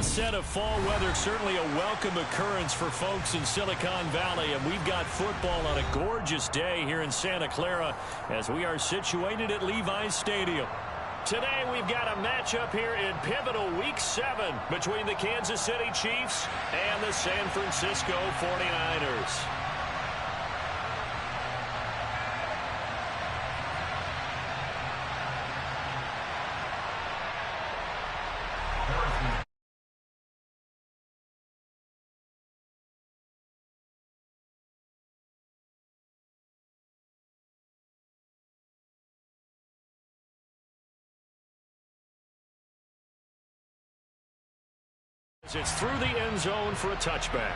onset of fall weather, certainly a welcome occurrence for folks in Silicon Valley. And we've got football on a gorgeous day here in Santa Clara as we are situated at Levi's Stadium. Today we've got a matchup here in pivotal Week 7 between the Kansas City Chiefs and the San Francisco 49ers. It's through the end zone for a touchback.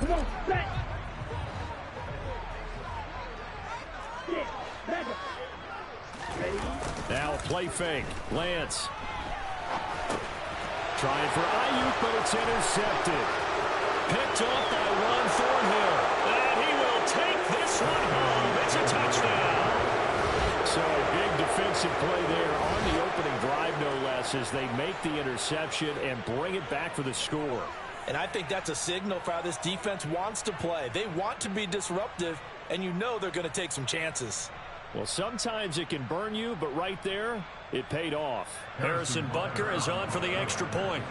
Come on, set. Sit, back up. Now play fake. Lance. Trying for Ayuk, but it's intercepted. Picked off by Juan Thornhill. And he will take this one home. It's a touchdown. So a big defensive play there on the opening drive, no less, as they make the interception and bring it back for the score. And I think that's a signal for how this defense wants to play. They want to be disruptive, and you know they're going to take some chances. Well, sometimes it can burn you, but right there, it paid off. Harrison Butker is on for the extra point.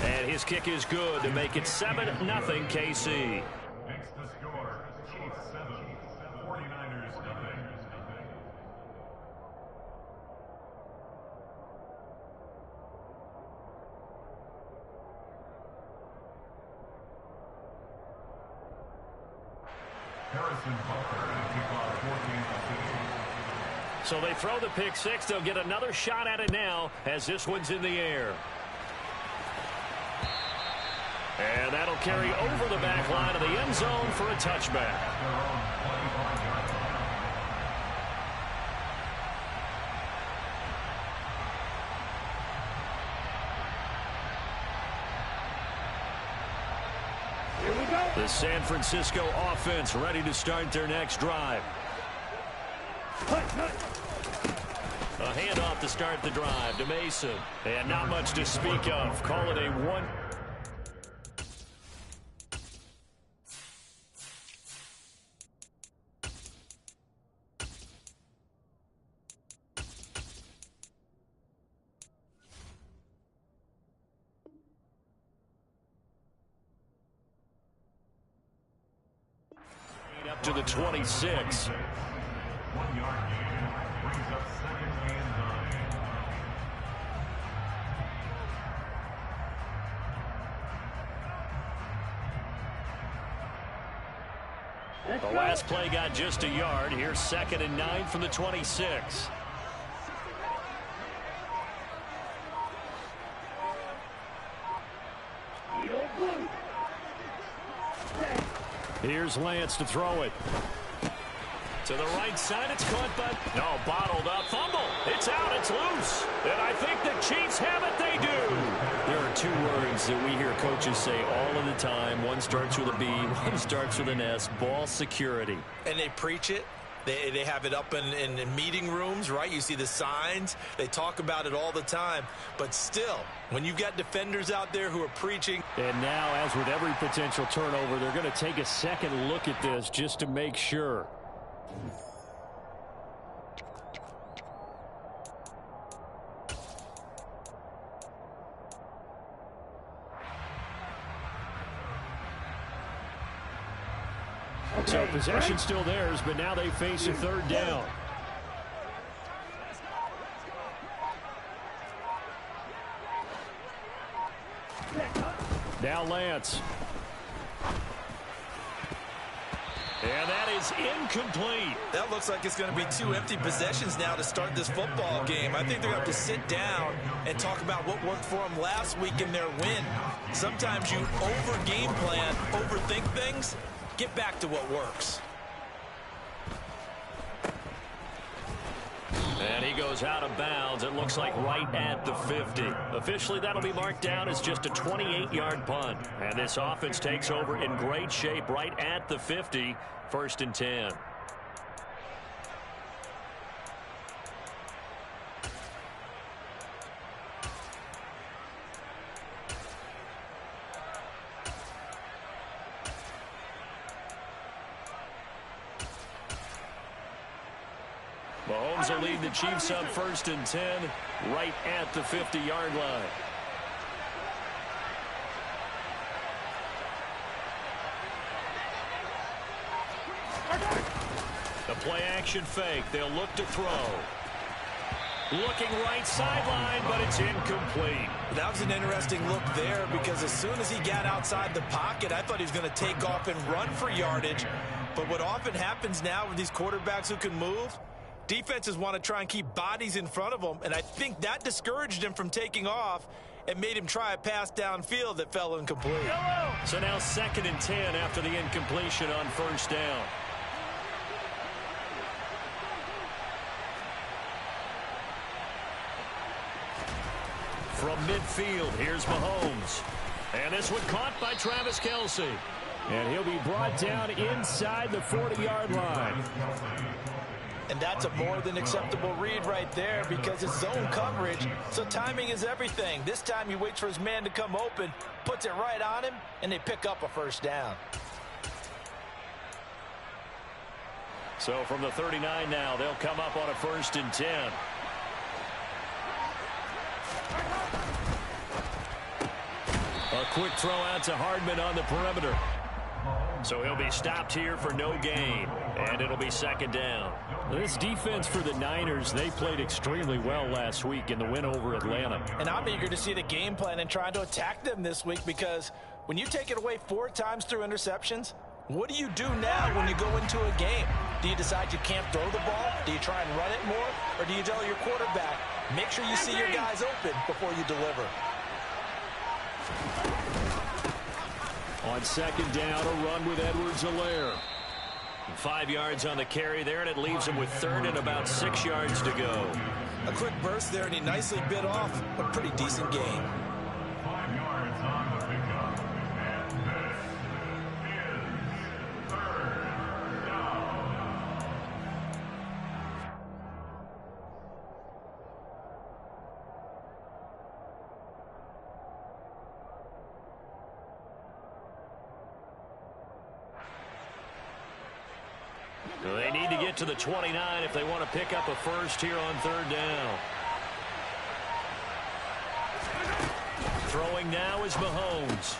And his kick is good to make it 7-0 KC. Makes the score, Chiefs 7, 49ers nothing. Harrison Butker and kickoff for Kansas City. So they throw the pick six. They'll get another shot at it now as this one's in the air. And that'll carry over the back line of the end zone for a touchback. The San Francisco offense ready to start their next drive. A handoff to start the drive to Mason. And not much to speak of. Call it a one. Up to the 26. 1 yard gain brings up 2nd and 9. The last play got just a yard. Here's 2nd and 9 from the 26. Here's Lance to throw it. To the right side, it's caught, but no, bottled up. Fumble. It's out. It's loose. And I think the Chiefs have it. They do. There are two words that we hear coaches say all of the time. One starts with a B, one starts with an S. Ball security. And they preach it. They have it up in meeting rooms, right? You see the signs. They talk about it all the time. But still, when you've got defenders out there who are preaching. And now, as with every potential turnover, they're going to take a second look at this just to make sure. So possession still theirs, but now they face a 3rd down. Now Lance. And that is incomplete. That looks like it's going to be 2 empty possessions now to start this football game. I think they're going to have to sit down and talk about what worked for them last week in their win. Sometimes you over-game plan, overthink things. Get back to what works. And he goes out of bounds. It looks like right at the 50. Officially, that'll be marked down as just a 28-yard punt. And this offense takes over in great shape right at the 50. 1st and 10. Mahomes will lead the Chiefs up 1st and 10 right at the 50-yard line. The play action fake. They'll look to throw. Looking right sideline, but it's incomplete. That was an interesting look there because as soon as he got outside the pocket, I thought he was going to take off and run for yardage. But what often happens now with these quarterbacks who can move, defenses want to try and keep bodies in front of them, and I think that discouraged him from taking off and made him try a pass downfield that fell incomplete. So now 2nd and 10 after the incompletion on 1st down. From midfield, here's Mahomes. And this one caught by Travis Kelce. And he'll be brought down inside the 40-yard line. And that's a more than acceptable read right there because it's zone coverage, so timing is everything. This time he waits for his man to come open, puts it right on him, and they pick up a 1st down. So from the 39 now, they'll come up on a 1st and 10. A quick throw out to Hardman on the perimeter. So he'll be stopped here for no gain, and it'll be 2nd down. This defense for the Niners, they played extremely well last week in the win over Atlanta. And I'm eager to see the game plan and trying to attack them this week because when you take it away 4 times through interceptions, what do you do now when you go into a game? Do you decide you can't throw the ball? Do you try and run it more? Or do you tell your quarterback, make sure you see your guys open before you deliver? On 2nd down, a run with Edwards-Helaire. 5 yards on the carry there, and it leaves him with 3rd and about 6 yards to go. A quick burst there, and he nicely bit off a pretty decent gain. 5 yards on the pickup. And this is 3rd down. They need to get to the 29 if they want to pick up a 1st here on 3rd down. Throwing now is Mahomes.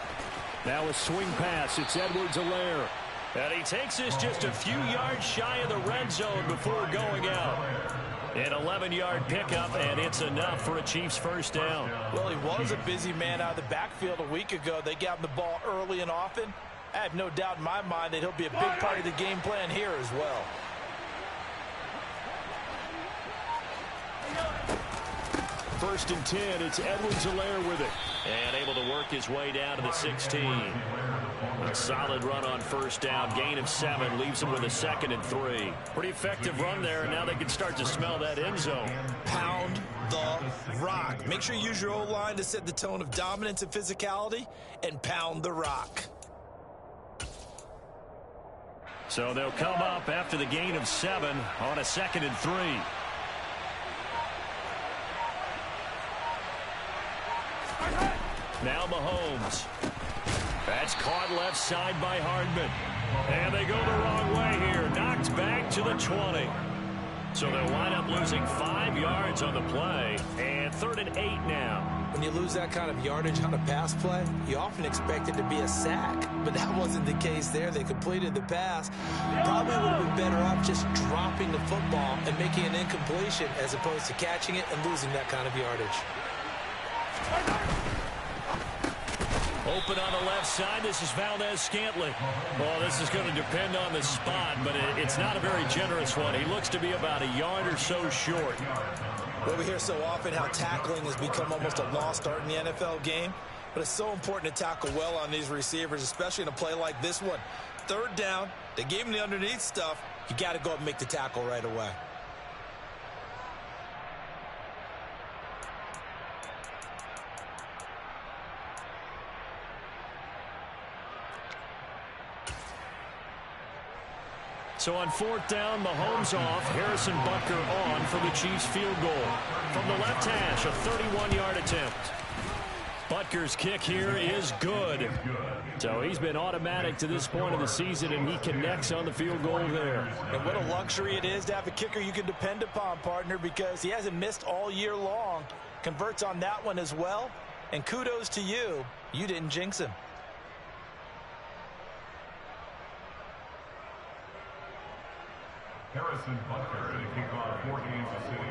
Now a swing pass. It's Edwards-Helaire. And he takes this just a few yards shy of the red zone before going out. An 11-yard pickup, and it's enough for a Chiefs 1st down. Well, he was a busy man out of the backfield a week ago. They got him the ball early and often. I have no doubt in my mind that he'll be a big part of the game plan here as well. First and 10, it's Edwards-Helaire with it. And able to work his way down to the 16. A solid run on 1st down. Gain of 7 leaves him with a 2nd and 3. Pretty effective run there, and now they can start to smell that end zone. Pound the rock. Make sure you use your O-line to set the tone of dominance and physicality, and pound the rock. So they'll come up after the gain of 7 on a 2nd and 3. Now Mahomes. That's caught left side by Hardman. And they go the wrong way here. Knocked back to the 20. So they'll wind up losing 5 yards on the play. And 3rd and 8 now. When you lose that kind of yardage on a pass play, you often expect it to be a sack. But that wasn't the case there. They completed the pass. Probably would have been better off just dropping the football and making an incompletion as opposed to catching it and losing that kind of yardage. Open on the left side. This is Valdez-Scantling. Well, this is going to depend on the spot, but it's not a very generous one. He looks to be about a yard or so short. Well, we hear so often how tackling has become almost a lost art in the NFL game, but it's so important to tackle well on these receivers, especially in a play like this one. Third down, they gave him the underneath stuff. You got to go up and make the tackle right away. So on fourth down, Mahomes off, Harrison Butker on for the Chiefs field goal. From the left hash, a 31-yard attempt. Butker's kick here is good. So he's been automatic to this point of the season, and he connects on the field goal there. And what a luxury it is to have a kicker you can depend upon, partner, because he hasn't missed all year long. Converts on that one as well. And kudos to you. You didn't jinx him. Harrison Butker to kick off for Kansas City.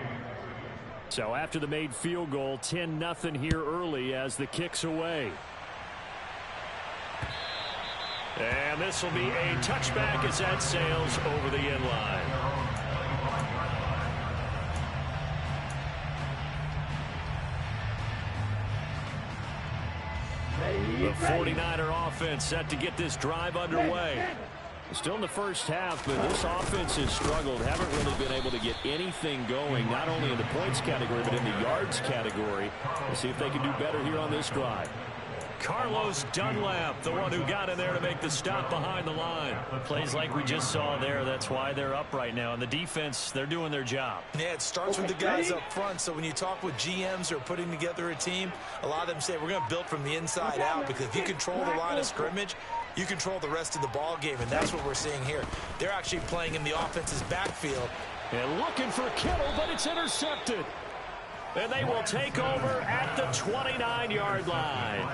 So after the made field goal, 10-0 here early as the kick's away. And this will be a touchback as that sails over the end line. The 49er offense set to get this drive underway. Still in the first half, but this offense has struggled. Haven't really been able to get anything going, not only in the points category, but in the yards category. We'll see if they can do better here on this drive. Carlos Dunlap, the one who got in there to make the stop behind the line. Plays like we just saw there. That's why they're up right now. And the defense, they're doing their job. Yeah, it starts with the guys up front. So when you talk with GMs who are putting together a team, a lot of them say we're going to build from the inside out, because if you control the line of scrimmage, you control the rest of the ball game, and that's what we're seeing here. They're actually playing in the offense's backfield. And looking for Kittle, but it's intercepted. And they will take over at the 29-yard line.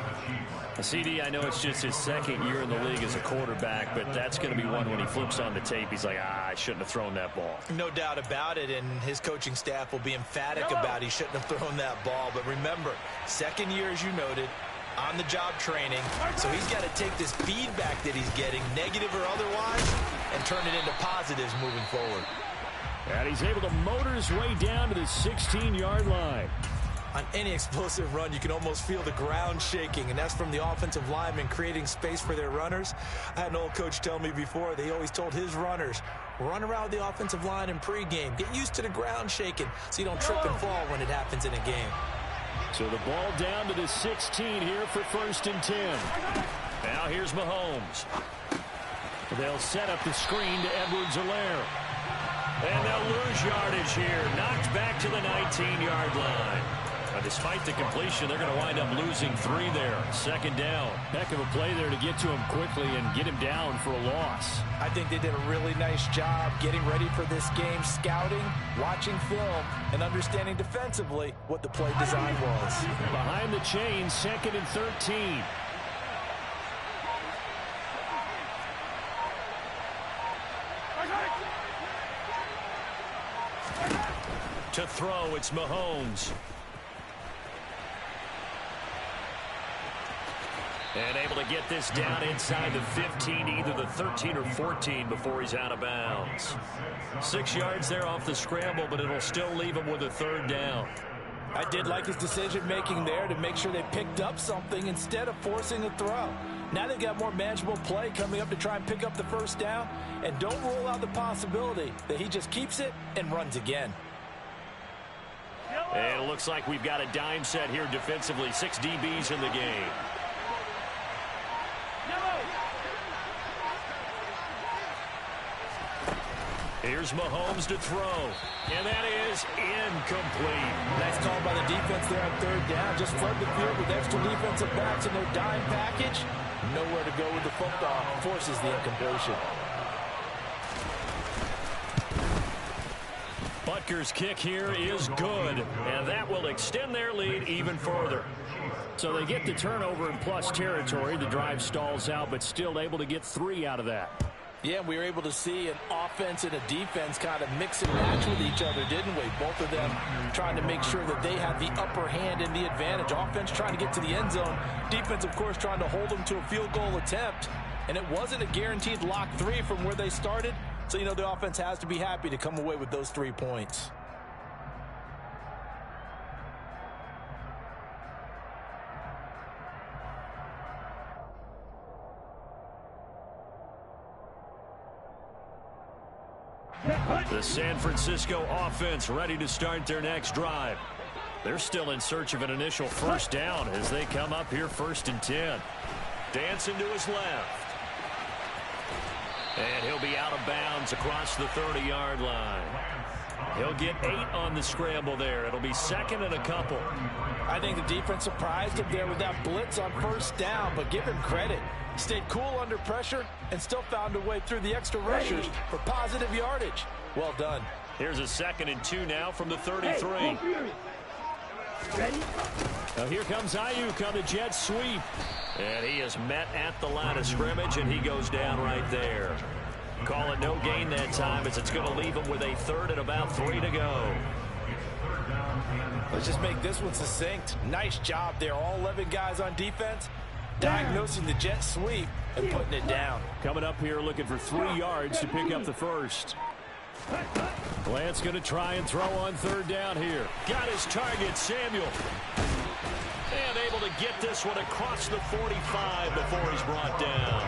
CD, I know it's just his second year in the league as a quarterback, but that's going to be one when he flips on the tape. He's like, I shouldn't have thrown that ball. No doubt about it, and his coaching staff will be emphatic about he shouldn't have thrown that ball. But remember, second year, as you noted, on-the-job training, so he's got to take this feedback that he's getting, negative or otherwise, and turn it into positives moving forward. And he's able to motor his way down to the 16-yard line. On any explosive run, you can almost feel the ground shaking, and that's from the offensive linemen creating space for their runners. I had an old coach tell me before, they always told his runners, run around the offensive line in pregame. Get used to the ground shaking so you don't trip and fall when it happens in a game. So the ball down to the 16 here for 1st and 10. Now here's Mahomes. They'll set up the screen to Edwards-Helaire. And they'll lose yardage here. Knocked back to the 19-yard line. But despite the completion, they're going to wind up losing 3 there. 2nd down. Heck of a play there to get to him quickly and get him down for a loss. I think they did a really nice job getting ready for this game, scouting, watching film, and understanding defensively what the play design was. Behind the chain, 2nd and 13. To throw, it's Mahomes. And able to get this down inside the 15, either the 13 or 14 before he's out of bounds. 6 yards there off the scramble, but it'll still leave him with a 3rd down. I did like his decision-making there to make sure they picked up something instead of forcing a throw. Now they've got more manageable play coming up to try and pick up the 1st down, and don't rule out the possibility that he just keeps it and runs again. And it looks like we've got a dime set here defensively. 6 DBs in the game. Here's Mahomes to throw. And that is incomplete. Nice call by the defense there on 3rd down. Just flood the field with extra defensive backs in their dime package. Nowhere to go with the football. Forces the incompletion. Butker's kick here is good, and that will extend their lead even further. So they get the turnover in plus territory. The drive stalls out, but still able to get 3 out of that. Yeah, we were able to see an offense and a defense kind of mix and match with each other, didn't we? Both of them trying to make sure that they had the upper hand and the advantage. Offense trying to get to the end zone. Defense, of course, trying to hold them to a field goal attempt. And it wasn't a guaranteed lock 3 from where they started. So, the offense has to be happy to come away with those 3 points. The San Francisco offense ready to start their next drive. They're still in search of an initial first down as they come up here 1st and 10. Dancing to his left. And he'll be out of bounds across the 30-yard line. He'll get 8 on the scramble there. It'll be 2nd and a couple. I think the defense surprised him there with that blitz on first down, but give him credit. Stayed cool under pressure and still found a way through the extra rushers for positive yardage. Well done. Here's a 2nd and 2 now from the 33. Ready? Now here comes Ayuk on the jet sweep. And he is met at the line of scrimmage, and he goes down right there. Call it no gain that time as it's going to leave him with a 3rd and about 3 to go. Let's just make this one succinct. Nice job there. All 11 guys on defense diagnosing the jet sweep and putting it down. Coming up here looking for 3 yards to pick up the first. Lance going to try and throw on 3rd down here. Got his target, Samuel. And able to get this one across the 45 before he's brought down.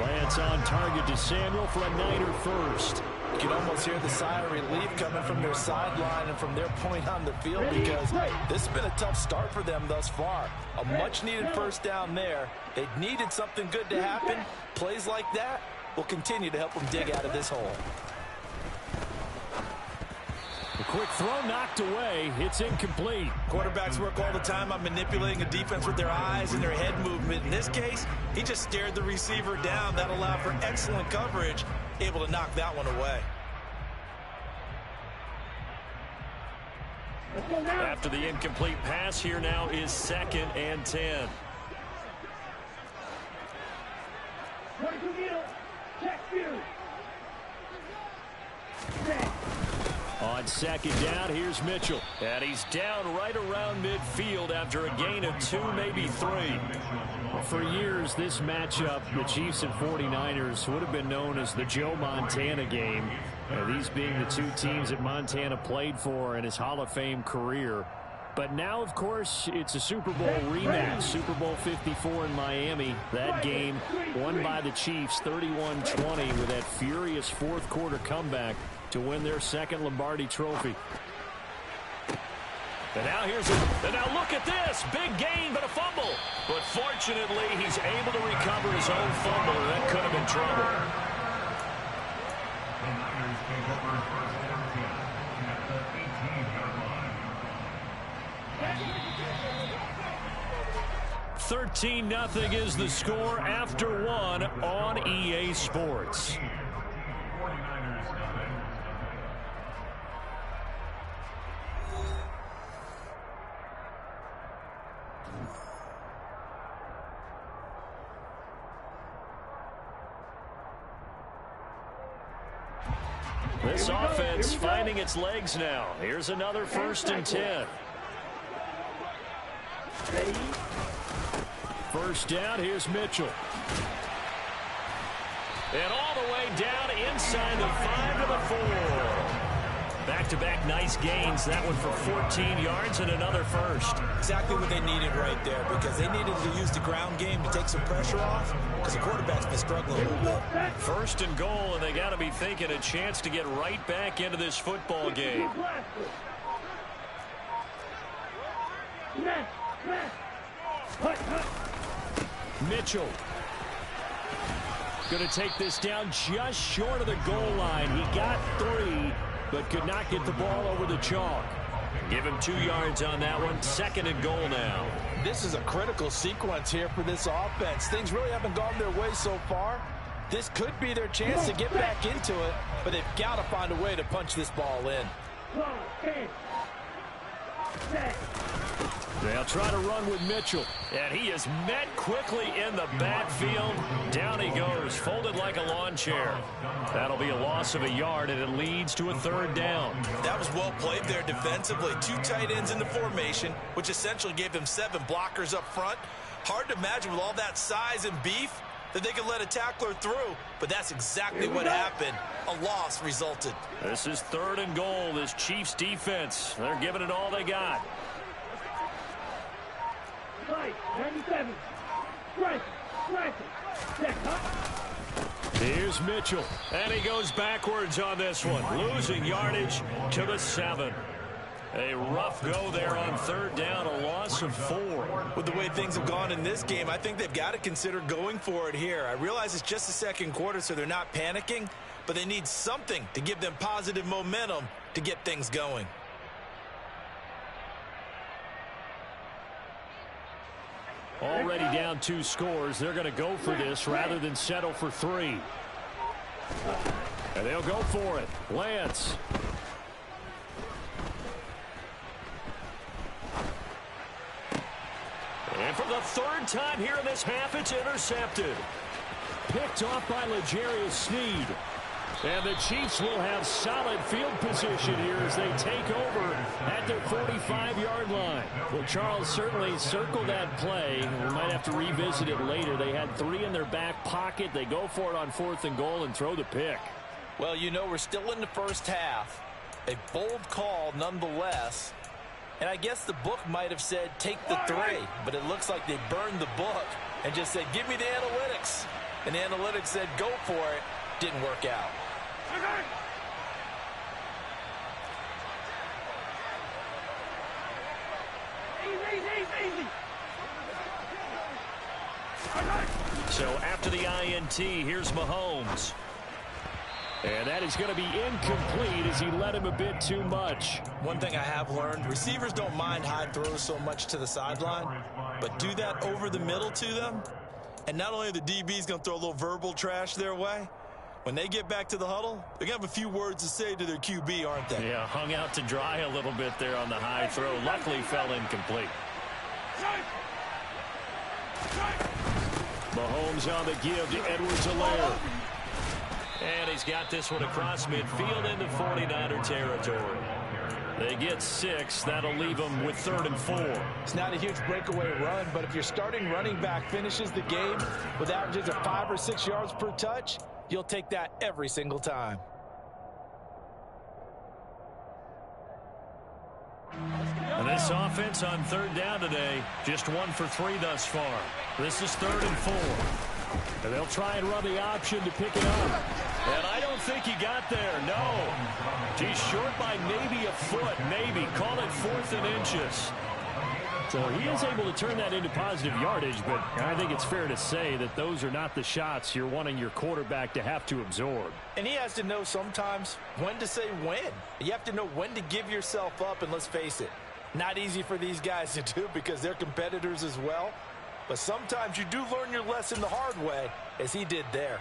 Lance on target to Samuel for a Niner first. You can almost hear the sigh of relief coming from their sideline and from their point on the field because this has been a tough start for them thus far. A much-needed first down there. They needed something good to happen. Plays like that will continue to help them dig out of this hole. A quick throw knocked away. It's incomplete. Quarterbacks work all the time on manipulating a defense with their eyes and their head movement. In this case, he just stared the receiver down. That allowed for excellent coverage, able to knock that one away. After the incomplete pass, here now is 2nd and 10. 22 middle. Check field. On 2nd down, here's Mitchell. And he's down right around midfield after a gain of 2, maybe 3. For years, this matchup, the Chiefs and 49ers, would have been known as the Joe Montana game. These being the 2 teams that Montana played for in his Hall of Fame career. But now, of course, it's a Super Bowl rematch. Super Bowl 54 in Miami. That game won by the Chiefs 31-20 with that furious 4th quarter comeback to win their 2nd Lombardi trophy. And now now look at this. Big gain, but a fumble. But fortunately, he's able to recover his own fumble, and that could have been trouble. The Niners take over 1st and 10 at the 18-yard line. 13-0 is the score after 1 on EA Sports. 49ers nothing. This offense finding its legs now. Here's another 1st and 10. First down, here's Mitchell. And all the way down inside the 5 to the 4. Back-to-back nice gains. That one for 14 yards and another first. Exactly what they needed right there because they needed to use the ground game to take some pressure off because the quarterback's been struggling a little bit. 1st and goal, and they got to be thinking a chance to get right back into this football game. Mitchell going to take this down just short of the goal line. He got 3, but could not get the ball over the chalk. Give him 2 yards on that one. 2nd and goal now. This is a critical sequence here for this offense. Things really haven't gone their way so far. This could be their chance to get back into it, but they've got to find a way to punch this ball in. They'll try to run with Mitchell. And he is met quickly in the backfield. Down he goes, folded like a lawn chair. That'll be a loss of a yard, and it leads to a 3rd down. That was well played there defensively. 2 tight ends in the formation, which essentially gave them 7 blockers up front. Hard to imagine with all that size and beef that they could let a tackler through, but that's exactly what happened. A loss resulted. This is 3rd and goal. This Chiefs defense, they're giving it all they got. 97. Strike. Check, huh? Here's Mitchell, and he goes backwards on this one, losing yardage to the 7. A rough go there on 3rd down, a loss of 4. With the way things have gone in this game, I think they've got to consider going for it here. I realize it's just the 2nd quarter, so they're not panicking, but they need something to give them positive momentum to get things going. Already down 2 scores. They're going to go for this rather than settle for 3. And they'll go for it. Lance. And for the 3rd time here in this half, it's intercepted. Picked off by L'Jarius Sneed. And the Chiefs will have solid field position here as they take over at their 45-yard line. Well, Charles certainly circled that play. We might have to revisit it later. They had 3 in their back pocket. They go for it on 4th and goal and throw the pick. Well, you know, we're still in the first half. A bold call nonetheless. And I guess the book might have said take the 3, but it looks like they burned the book and just said give me the analytics. And the analytics said go for it. Didn't work out. Easy. So after the INT, here's Mahomes. And that is going to be incomplete as he led him a bit too much. One thing I have learned, receivers don't mind high throws so much to the sideline, but do that over the middle to them. And not only are the DBs going to throw a little verbal trash their way, when they get back to the huddle, they're going to have a few words to say to their QB, aren't they? Yeah, hung out to dry a little bit there on the high throw. Luckily fell incomplete. Mahomes on the give to Edwards-Helaire. And he's got this one across midfield into 49er territory. They get 6. That'll leave them with 3rd and 4. It's not a huge breakaway run, but if your starting running back finishes the game with averages of 5 or 6 yards per touch, you'll take that every single time. And this offense on 3rd down today, just 1 for 3 thus far. This is 3rd and 4. And they'll try and run the option to pick it up. And I don't think he got there, no. He's short by maybe a foot, maybe. Call it 4th and inches. So he is able to turn that into positive yardage, but I think it's fair to say that those are not the shots you're wanting your quarterback to have to absorb. And he has to know sometimes when to say when. You have to know when to give yourself up, and let's face it, not easy for these guys to do because they're competitors as well. But sometimes you do learn your lesson the hard way, as he did there.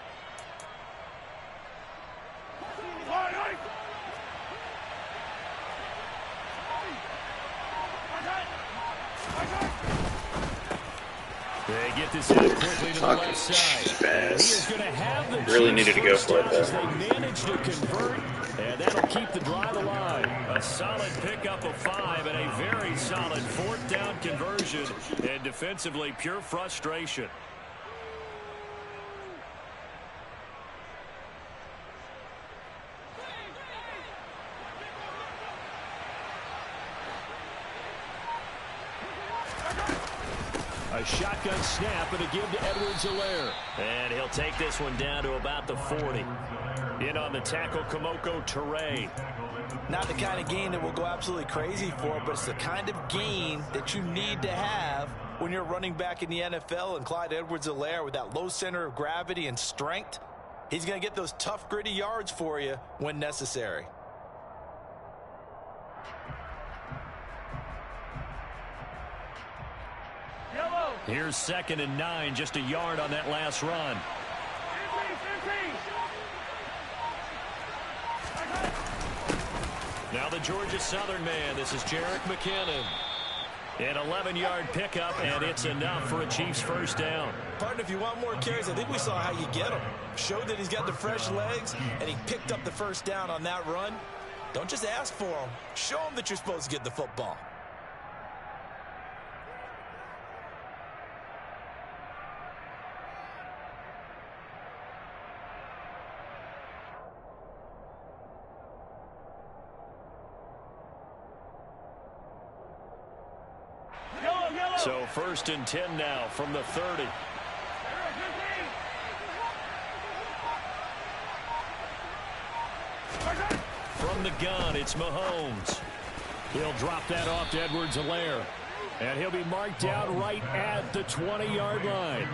They get this in quickly to the left side. He is going to have the really needed to go for it, though. They managed to convert, and that'll keep the drive alive. A solid pickup of 5 and a very solid 4th down conversion. And defensively, pure frustration. A shotgun snap and a give to Edwards-Helaire. And he'll take this one down to about the 40. In on the tackle, Kamoko Toure. Not the kind of gain that will go absolutely crazy for, but it's the kind of gain that you need to have when you're running back in the NFL. And Clyde Edwards-Helaire, with that low center of gravity and strength, he's going to get those tough, gritty yards for you when necessary. Here's 2nd and 9, just a yard on that last run. Now the Georgia Southern man. This is Jerick McKinnon. An 11-yard pickup, and it's enough for a Chiefs first down. Partner, if you want more carries, I think we saw how you get them. Showed that he's got the fresh legs, and he picked up the first down on that run. Don't just ask for them. Show them that you're supposed to get the football. So 1st and 10 now from the 30. From the gun, it's Mahomes. He'll drop that off to Edwards-Helaire. And he'll be marked down right at the 20-yard line.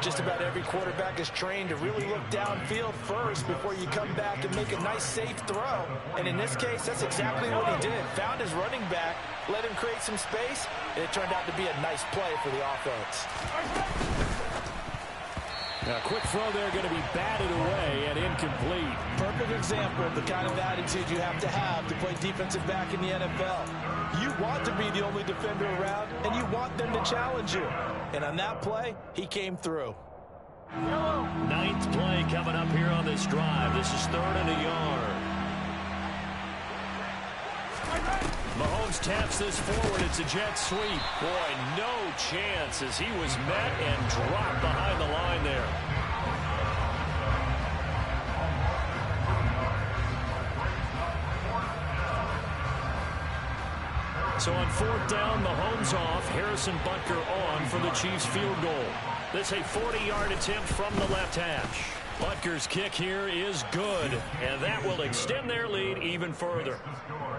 Just about every quarterback is trained to really look downfield first before you come back and make a nice, safe throw. And in this case, that's exactly what he did. Found his running back, let him create some space, and it turned out to be a nice play for the offense. Now, a quick throw there going to be batted away and incomplete. Perfect example of the kind of attitude you have to play defensive back in the NFL. You want to be the only defender around, and you want them to challenge you. And on that play, he came through. 9th play coming up here on this drive. This is 3rd and a yard. Mahomes taps this forward. It's a jet sweep. Boy, no chance as he was met and dropped behind the line there. So on 4th down, Mahomes off, Harrison Butker on for the Chiefs field goal. This a 40-yard attempt from the left hash. Butker's kick here is good, and that will extend their lead even further.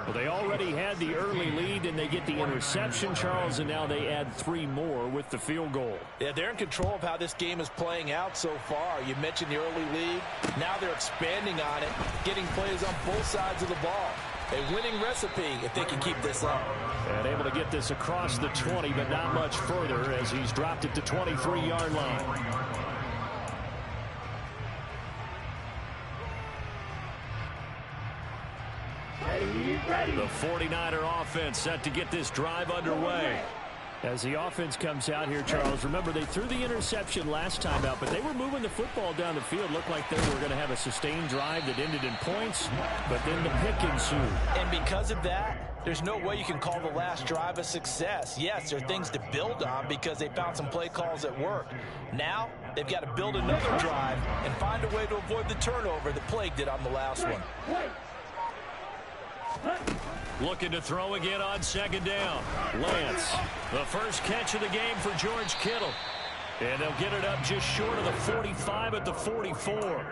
Well, they already had the early lead, and they get the interception, Charles, and now they add 3 more with the field goal. Yeah, they're in control of how this game is playing out so far. You mentioned the early lead. Now they're expanding on it, getting plays on both sides of the ball. A winning recipe if they can keep this up. And able to get this across the 20, but not much further as he's dropped it to 23-yard line. The 49er offense set to get this drive underway. As the offense comes out here, Charles, remember they threw the interception last time out, but they were moving the football down the field. Looked like they were going to have a sustained drive that ended in points, but then the pick ensued. And because of that, there's no way you can call the last drive a success. Yes, there are things to build on because they found some play calls that work. Now, they've got to build another drive and find a way to avoid the turnover that plagued it on the last one. Looking to throw again on 2nd down. Lance, the first catch of the game for George Kittle. And they'll get it up just short of the 45 at the 44.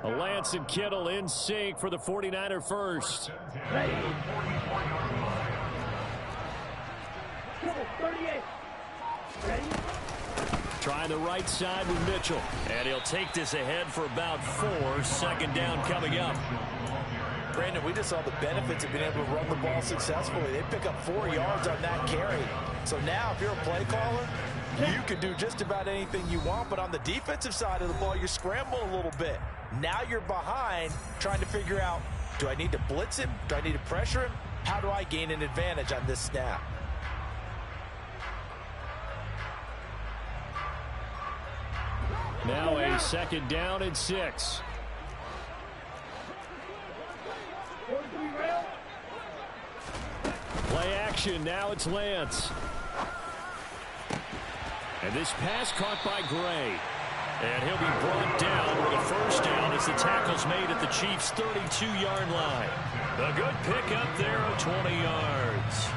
Lance and Kittle in sync for the 49er first. Ready. 38. Ready. Trying the right side with Mitchell. And he'll take this ahead for about 4. 2nd down coming up. Brandon, we just saw the benefits of being able to run the ball successfully. They pick up 4 yards on that carry. So now if you're a play caller, you can do just about anything you want. But on the defensive side of the ball, you scramble a little bit. Now you're behind trying to figure out, do I need to blitz him? Do I need to pressure him? How do I gain an advantage on this snap? Now a 2nd down and 6. Play action. Now it's Lance. And this pass caught by Gray. And he'll be brought down with a first down as the tackle's made at the Chiefs' 32-yard line. A good pickup there of 20 yards.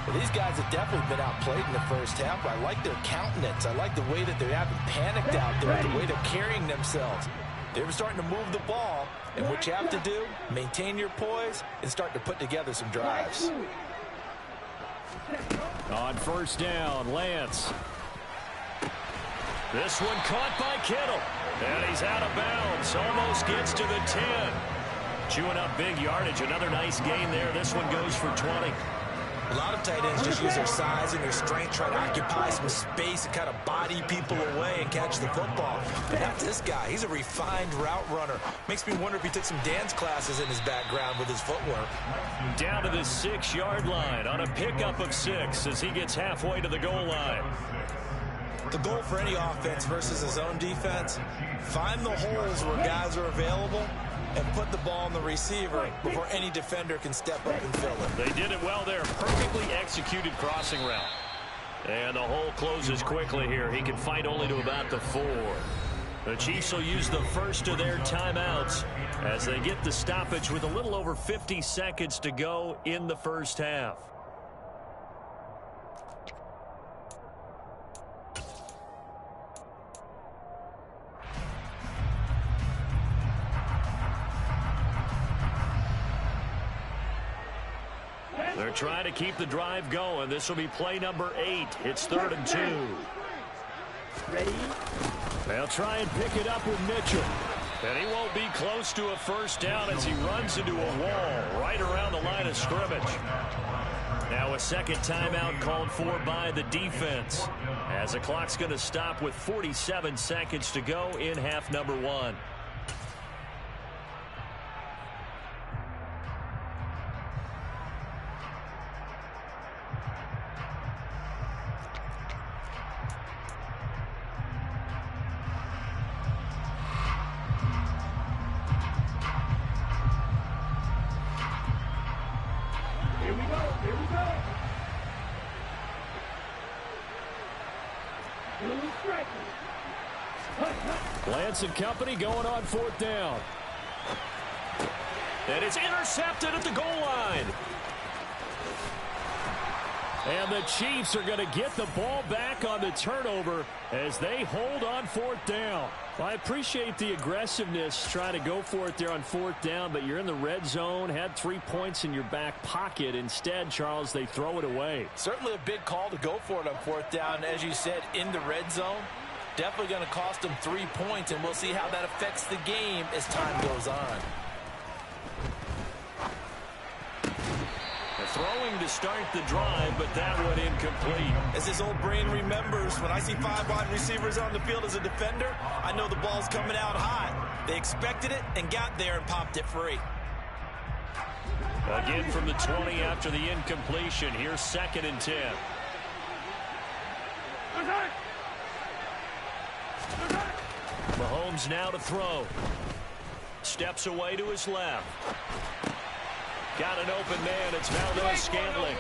Well, these guys have definitely been outplayed in the first half. I like their countenance. I like the way that they haven't panicked out there, the way they're carrying themselves. They were starting to move the ball, and what you have to do, maintain your poise and start to put together some drives. On first down, Lance. This one caught by Kittle. And he's out of bounds. Almost gets to the 10. Chewing up big yardage. Another nice gain there. This one goes for 20. A lot of tight ends just use their size and their strength, try to occupy some space and kind of body people away and catch the football. But not this guy. He's a refined route runner. Makes me wonder if he took some dance classes in his background with his footwork. Down to the 6-yard line on a pickup of 6 as he gets halfway to the goal line. The goal for any offense versus his own defense, find the holes where guys are available and put the ball on the receiver before any defender can step up and fill it. They did it well there. Perfectly executed crossing route. And the hole closes quickly here. He can fight only to about the 4. The Chiefs will use the first of their timeouts as they get the stoppage with a little over 50 seconds to go in the first half. They're trying to keep the drive going. This will be play number 8. It's 3rd and 2. Ready? They'll try and pick it up with Mitchell. And he won't be close to a first down as he runs into a wall right around the line of scrimmage. Now a second timeout called for by the defense, as the clock's going to stop with 47 seconds to go in half number 1. Lance and company going on 4th down. And it's intercepted at the goal line. And the Chiefs are going to get the ball back on the turnover as they hold on 4th down. Well, I appreciate the aggressiveness trying to go for it there on 4th down, but you're in the red zone, had 3 points in your back pocket. Instead, Charles, they throw it away. Certainly a big call to go for it on 4th down. As you said, in the red zone. Definitely going to cost them 3 points, and we'll see how that affects the game as time goes on. Throwing to start the drive, but that one incomplete. As his old brain remembers, when I see 5 wide receivers on the field as a defender, I know the ball's coming out high. They expected it and got there and popped it free. Again from the 20 after the incompletion. Here's 2nd and 10. Mahomes now to throw. Steps away to his left. Got an open man. It's Valdes-Scantling.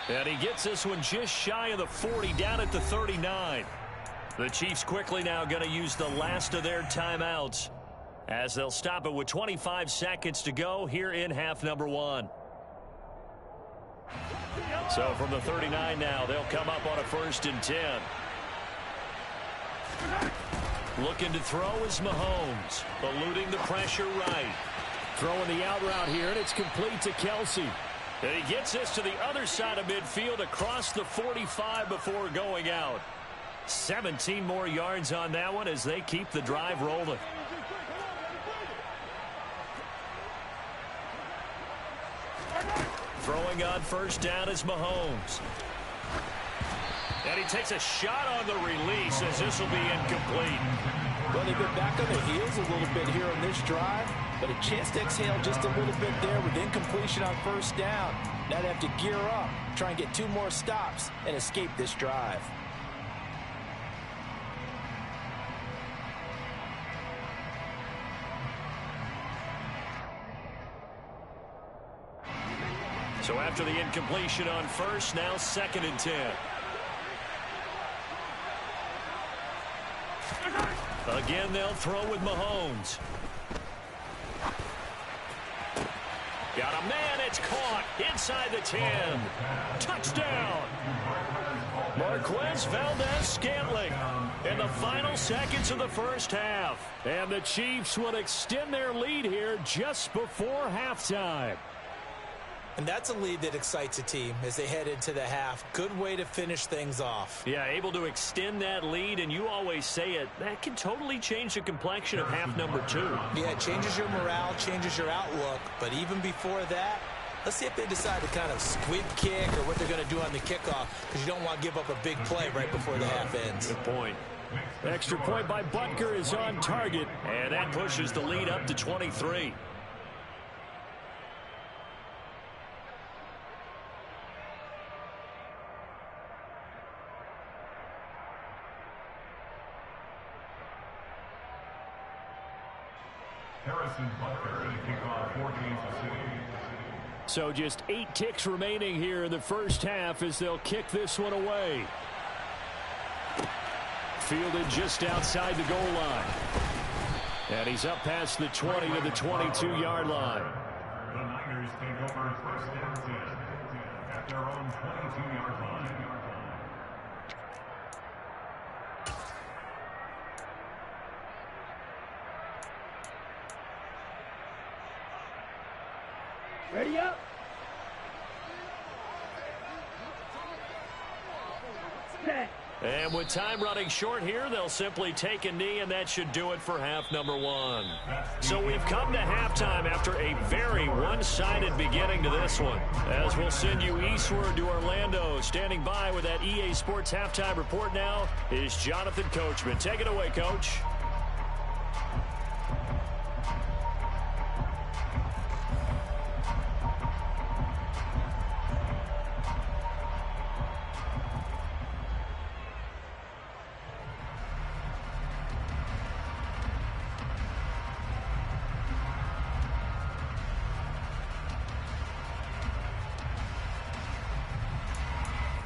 And he gets this one just shy of the 40, down at the 39. The Chiefs quickly now going to use the last of their timeouts as they'll stop it with 25 seconds to go here in half number 1. So from the 39 now, they'll come up on a 1st and 10. Looking to throw is Mahomes, eluding the pressure right. Throwing the out route here, and it's complete to Kelsey. And he gets this to the other side of midfield across the 45 before going out. 17 more yards on that one as they keep the drive rolling. Throwing on 1st down is Mahomes. And he takes a shot on the release as this will be incomplete. Well, they've been back on their heels a little bit here on this drive, but a chance to exhale just a little bit there with incompletion on 1st down. Now they have to gear up, try and get 2 more stops, and escape this drive. So after the incompletion on 1st, now 2nd and 10. Again, they'll throw with Mahomes. Got a man, it's caught inside the 10. Touchdown. Marquez Valdes-Scantling in the final seconds of the first half. And the Chiefs will extend their lead here just before halftime. And that's a lead that excites a team as they head into the half. Good way to finish things off. Yeah, able to extend that lead, and you always say it, that can totally change the complexion of half number 2. Yeah, it changes your morale, changes your outlook, but even before that, Let's see if they decide to kind of squib kick or what they're going to do on the kickoff, because you don't want to give up a big play right before the half ends. Good point. Extra point by Butker is on target, and that pushes the lead up to 23. Harrison Butker to kick off for Kansas City. So just 8 ticks remaining here in the first half as they'll kick this one away. Fielded just outside the goal line. And he's up past the 20 to the 22-yard line. The Niners take over first and 10 at their own 22-yard line. Ready up. Set. And with time running short here, they'll simply take a knee, and that should do it for half number 1. So we've come to halftime after a very one-sided beginning to this one. As we'll send you eastward to Orlando. Standing by with that EA Sports halftime report now is Jonathan Coachman. Take it away, Coach.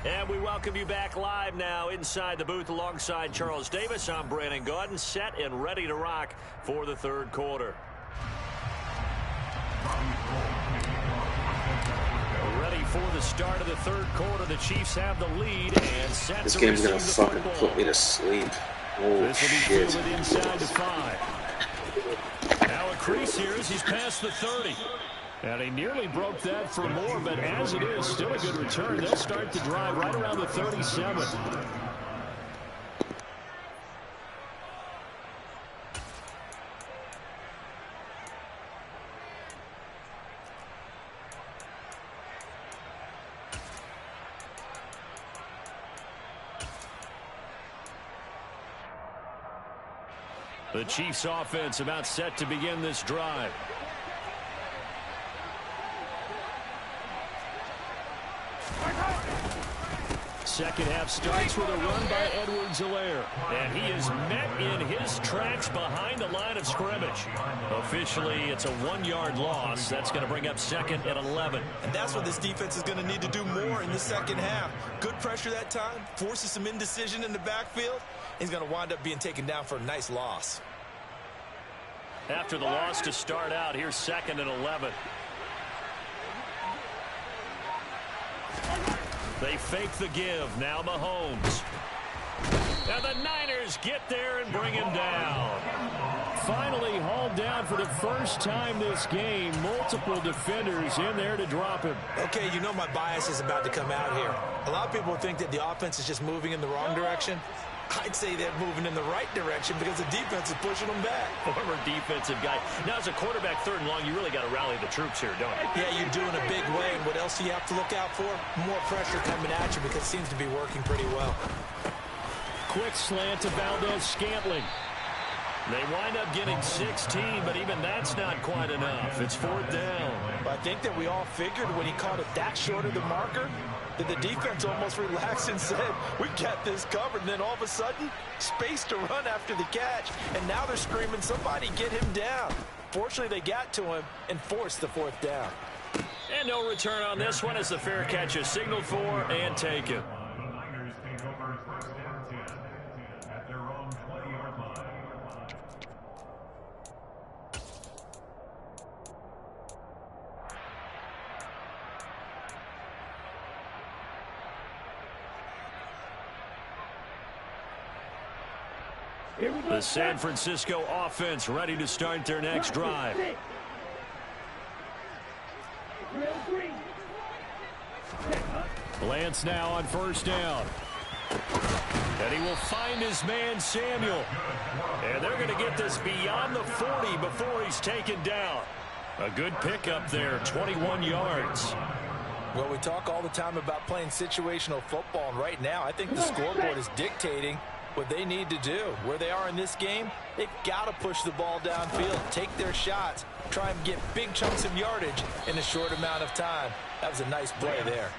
And we welcome you back live now inside the booth alongside Charles Davis. I'm Brandon Gaudin, set and ready to rock for the third quarter. Ready for the start of the third quarter. The Chiefs have the lead and set This to game's gonna receive the fucking football. put me to sleep. Oh This will be shit. fielded inside to 5. Now a crease here as he's past the 30. And he nearly broke that for more, but as it is, still a good return. They'll start the drive right around the 37. The Chiefs offense about set to begin this drive. Second half starts with a run by Edwards-Helaire. And he is met in his tracks behind the line of scrimmage. Officially, it's a 1-yard loss. That's going to bring up second and 11. And that's what this defense is going to need to do more in the second half. Good pressure that time, forces some indecision in the backfield. He's going to wind up being taken down for a nice loss. After the loss to start out, here's second and 11. They fake the give. Now Mahomes. Now the Niners get there and bring him down. Finally hauled down for the first time this game. Multiple defenders in there to drop him. Okay, you know my bias is about to come out here. A lot of people think that the offense is just moving in the wrong direction. I'd say they're moving in the right direction because the defense is pushing them back. Former defensive guy. Now, as a quarterback, third and long, you really got to rally the troops here, don't you? Yeah, you do in a big way. And what else do you have to look out for? More pressure coming at you because it seems to be working pretty well. Quick slant to Valdez-Scantling. They wind up getting 16, but even that's not quite enough. It's fourth down. But I think that we all figured when he caught it that short of the marker, that the defense almost relaxed and said, we got this covered. And then all of a sudden, space to run after the catch. And now they're screaming, somebody get him down. Fortunately, they got to him and forced the fourth down. And no return on this one as the fair catch is signaled for and taken. The Niners take over first and 10 at their own 20-yard line. The San Francisco offense ready to start their next drive. Lance now on first down. And he will find his man Samuel. And they're going to get this beyond the 40 before he's taken down. A good pickup there, 21 yards. Well, we talk all the time about playing situational football, and right now I think the scoreboard is dictating what they need to do. Where they are in this game, they've got to push the ball downfield, take their shots, try and get big chunks of yardage in a short amount of time. That was a nice play there.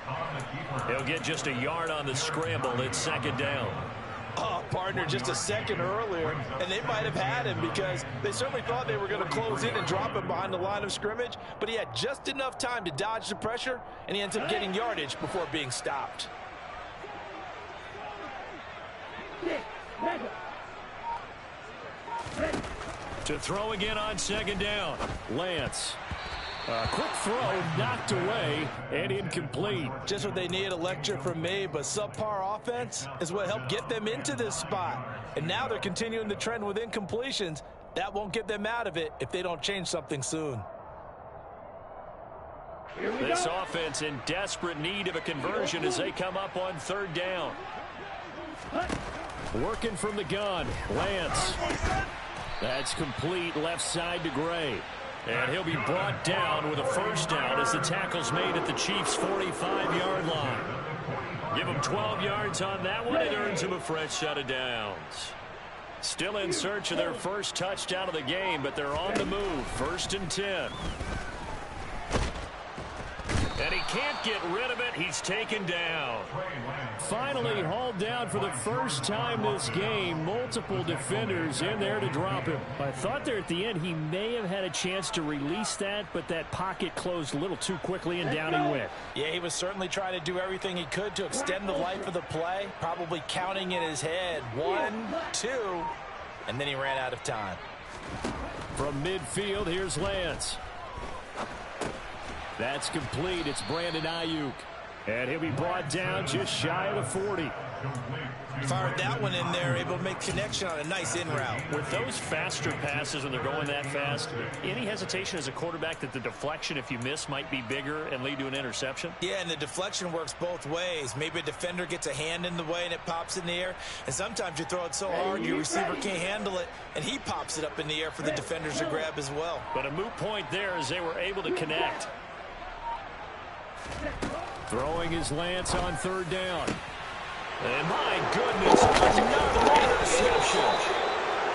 He'll get just a yard on the scramble. It's 2nd down. Oh, partner, just a second earlier, and they might have had him because they certainly thought they were going to close in and drop him behind the line of scrimmage, but he had just enough time to dodge the pressure, and he ends up getting yardage before being stopped. To throw again on 2nd down. Lance. Quick throw, knocked away, and incomplete. Just what they need, a lecture from me, but subpar offense is what helped get them into this spot. And now they're continuing the trend with incompletions. That won't get them out of it if they don't change something soon. This offense in desperate need of a conversion as they come up on 3rd down. Working from the gun, Lance. That's complete left side to Gray. And he'll be brought down with a 1st down as the tackle's made at the Chiefs' 45-yard line. Give him 12 yards on that one. It earns him a fresh set of downs. Still in search of their first touchdown of the game, but they're on the move. 1st and 10. And he can't get rid of it. He's taken down. Finally hauled down for the first time this game. Multiple defenders in there to drop him. I thought there at the end he may have had a chance to release that, but that pocket closed a little too quickly and down he went. Yeah, he was certainly trying to do everything he could to extend the life of the play, probably counting in his head 1, 2, and then he ran out of time. From midfield, here's Lance. That's complete. It's Brandon Ayuk. And he'll be brought down just shy of the 40. Fired that one in there, able to make connection on a nice in route. With those faster passes when they're going that fast, any hesitation as a quarterback that the deflection, if you miss, might be bigger and lead to an interception? Yeah, and the deflection works both ways. Maybe a defender gets a hand in the way and it pops in the air. And sometimes you throw it so hard your receiver can't handle it, and he pops it up in the air for the defenders to grab as well. But a moot point there as they were able to connect. Throwing his Lance on 3rd down. And my goodness, another interception.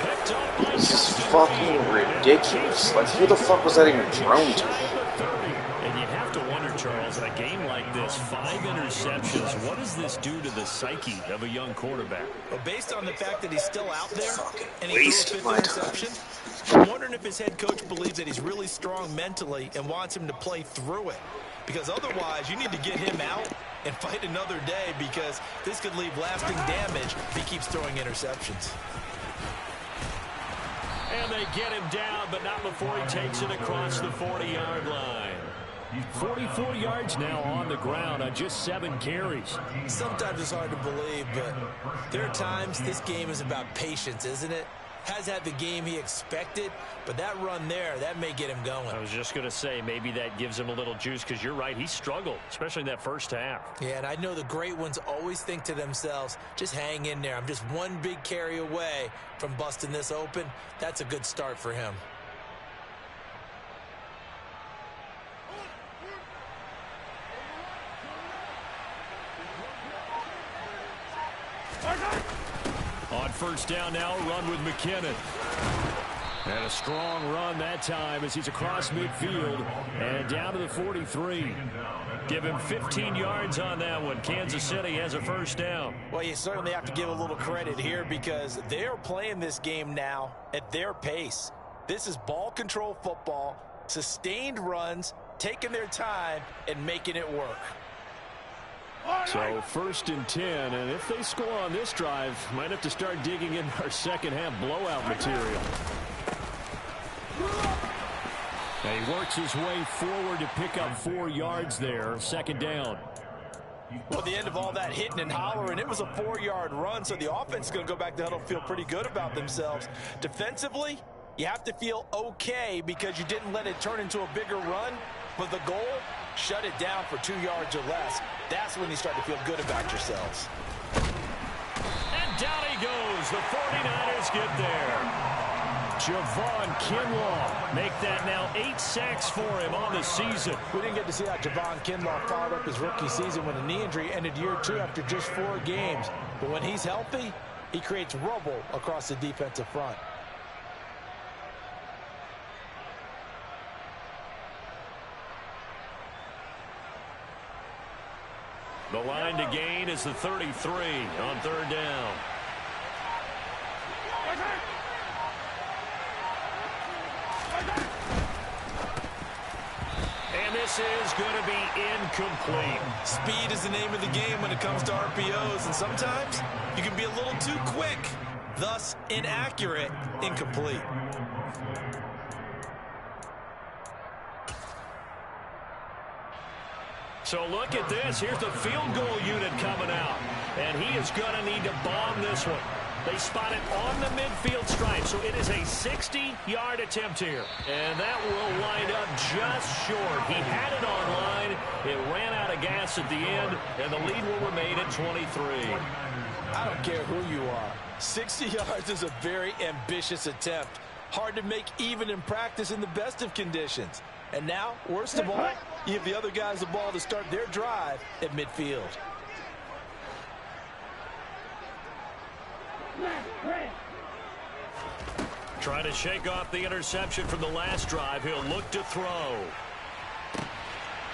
Picked up by This is fucking ridiculous. Like, who the fuck was that even thrown to? And you have to wonder, Charles, in a game like this, 5 interceptions, what does this do to the psyche of a young quarterback? Well, based on the fact that he's still out there and he Wasted threw a my 5th time. interception, I'm wondering if his head coach believes that he's really strong mentally and wants him to play through it. Because otherwise, you need to get him out and fight another day, because this could leave lasting damage if he keeps throwing interceptions. And they get him down, but not before he takes it across the 40-yard line. 44 yards now on the ground on just 7 carries. Sometimes it's hard to believe, but there are times this game is about patience, isn't it? Has had the game he expected, but that run there, that may get him going. I was just going to say, maybe that gives him a little juice, because you're right, he struggled, especially in that first half. Yeah, and I know the great ones always think to themselves, just hang in there. I'm just one big carry away from busting this open. That's a good start for him. On 1st down now, run with McKinnon. And a strong run that time as he's across midfield and down to the 43. Give him 15 yards on that one. Kansas City has a 1st down. Well, you certainly have to give a little credit here, because they're playing this game now at their pace. This is ball control football, sustained runs, taking their time and making it work. So 1st and 10, and if they score on this drive, might have to start digging in our second half blowout material. And he works his way forward to pick up 4 yards there. 2nd down. Well, at the end of all that hitting and hollering, it was a 4-yard run, so the offense is going to go back to huddle, feel pretty good about themselves. Defensively, you have to feel okay because you didn't let it turn into a bigger run, but the goal, shut it down for 2 yards or less. That's when you start to feel good about yourselves. And down he goes. The 49ers get there. Javon Kinlaw make that now 8 sacks for him on the season. We didn't get to see how Javon Kinlaw followed up his rookie season with a knee injury, ended year 2 after just 4 games. But when he's healthy, he creates rubble across the defensive front. The line to gain is the 33 on 3rd down. And this is going to be incomplete. Speed is the name of the game when it comes to RPOs, and sometimes you can be a little too quick, thus inaccurate, incomplete. So look at this. Here's the field goal unit coming out. And he is going to need to bomb this one. They spot it on the midfield stripe. So it is a 60-yard attempt here. And that will wind up just short. He had it on line. It ran out of gas at the end. And the lead will remain at 23. I don't care who you are. 60 yards is a very ambitious attempt. Hard to make even in practice in the best of conditions. And now, worst of all, you give the other guys the ball to start their drive at midfield. Trying to shake off the interception from the last drive. He'll look to throw.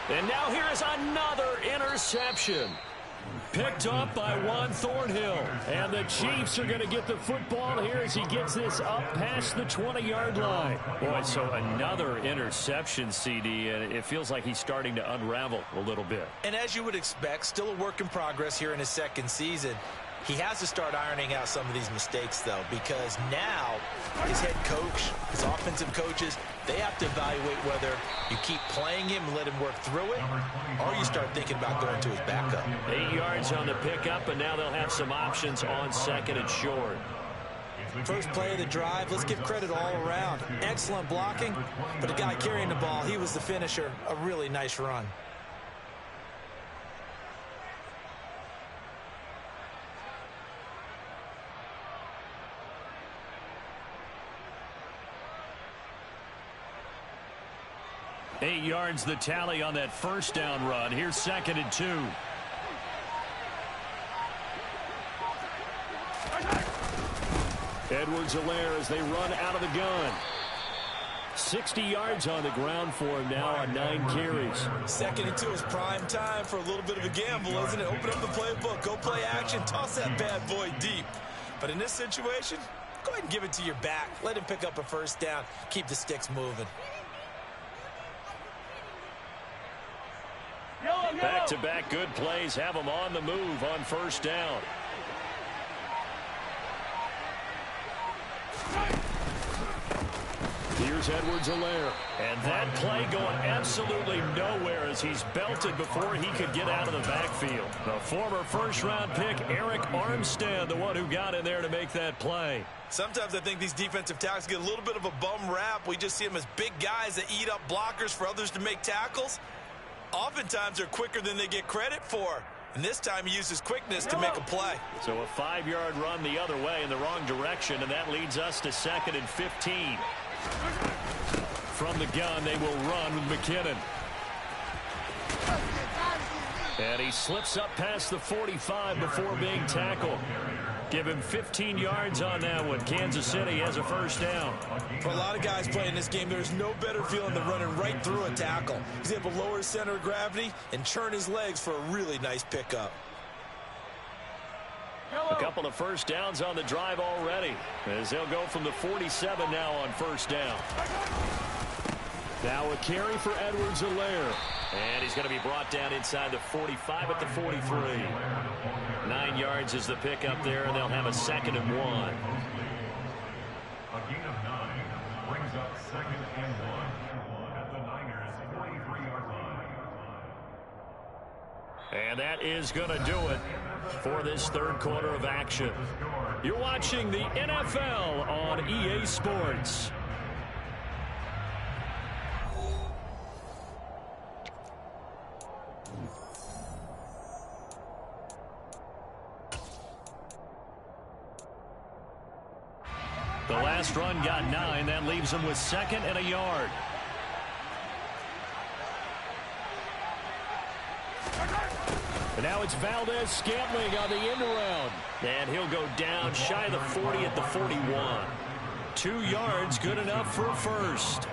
And now here is another interception. Picked up by Juan Thornhill. And the Chiefs are going to get the football here as he gets this up past the 20-yard line. Boy, so another interception, CD, and it feels like he's starting to unravel a little bit. And as you would expect, still a work in progress here in his 2nd season. He has to start ironing out some of these mistakes, though, because now his head coach, his offensive coaches, they have to evaluate whether you keep playing him and let him work through it, or you start thinking about going to his backup. 8 yards on the pickup, and now they'll have some options on 2nd and short. First play of the drive, let's give credit all around. Excellent blocking, but the guy carrying the ball, he was the finisher. A really nice run. Eight yards the tally on that first down run. Here's 2nd and 2. Edwards-Helaire as they run out of the gun. 60 yards on the ground for him now on 9 carries. 2nd and 2 is prime time for a little bit of a gamble, isn't it? Open up the playbook, go play action, toss that bad boy deep. But in this situation, go ahead and give it to your back. Let him pick up a first down. Keep the sticks moving. Back-to-back good plays have them on the move on first down. Here's Edwards-Helaire. And that play going absolutely nowhere as he's belted before he could get out of the backfield. The former first-round pick, Arik Armstead, the one who got in there to make that play. Sometimes I think these defensive tackles get a little bit of a bum rap. We just see them as big guys that eat up blockers for others to make tackles. Oftentimes they're quicker than they get credit for. And this time he uses quickness to make a play. So a 5-yard run the other way in the wrong direction, and that leads us to 2nd and 15. From the gun, they will run with McKinnon. And he slips up past the 45 before being tackled. Give him 15 yards on that one. Kansas City has a first down. For a lot of guys playing this game, there's no better feeling than running right through a tackle. He's able to lower his center of gravity and churn his legs for a really nice pickup. A couple of first downs on the drive already, as they'll go from the 47 now on first down. Now a carry for Edwards-Helaire. And he's going to be brought down inside the 45 at the 43. 9 yards is the pickup there, and they'll have a 2nd and 1. A gain of 9 brings up 2nd and 1 at the Niners' 43-yard line. And that is going to do it for this third quarter of action. You're watching the NFL on EA Sports. The last run got 9. That leaves him with 2nd and a yard. And now it's Valdez-Scantling on the end around. And he'll go down shy of the 40 at the 41. 2 yards, good enough for a first.